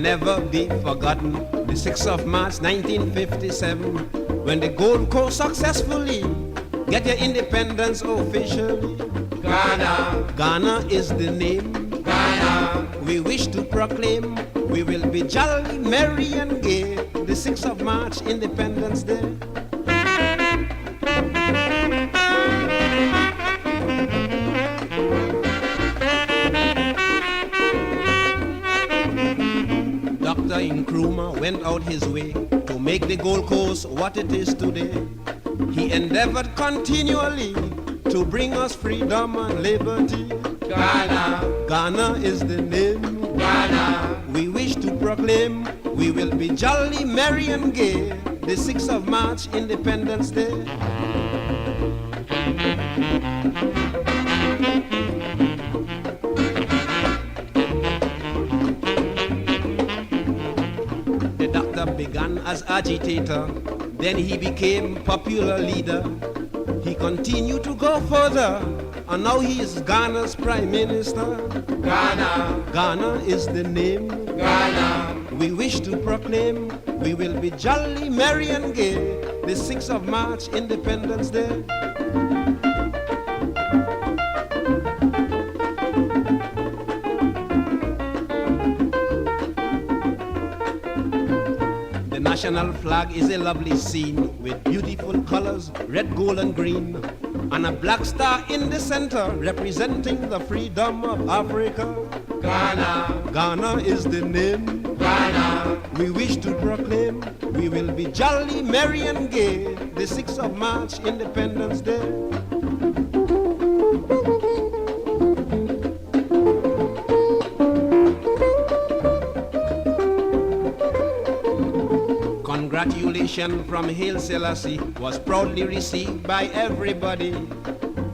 never be forgotten. The 6th of March 1957, when the Gold Coast successfully get your independence officially. Ghana, Ghana is the name. Ghana, We wish to proclaim we will be jolly, merry and gay. The 6th of March, Independence Day. Dr. Nkrumah went out his way to make the Gold Coast what it is today. He endeavored continually to bring us freedom and liberty. Ghana, Ghana is the name. Ghana, We wish to proclaim we will be jolly, merry and gay. The 6th of March, Independence Day. The doctor began as agitator, then he became popular leader. He continued to go further, and now he is Ghana's Prime Minister. Ghana, Ghana is the name. Ghana, We wish to proclaim we will be jolly, merry and gay. The 6th of March, Independence Day. The national flag is a lovely scene with beautiful colors, red, gold and green, and a black star in the center representing the freedom of Africa. Ghana, Ghana is the name. Ghana, We wish to proclaim we will be jolly, merry and gay. The 6th of March, Independence Day. Congratulations from Haile Selassie was proudly received by everybody.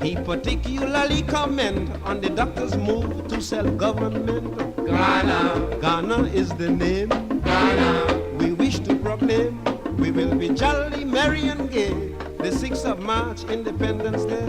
He particularly comment on the doctor's move to self-government. Ghana, Ghana is the name. Ghana, We wish to proclaim we will be jolly, merry and gay. The 6th of March, Independence Day.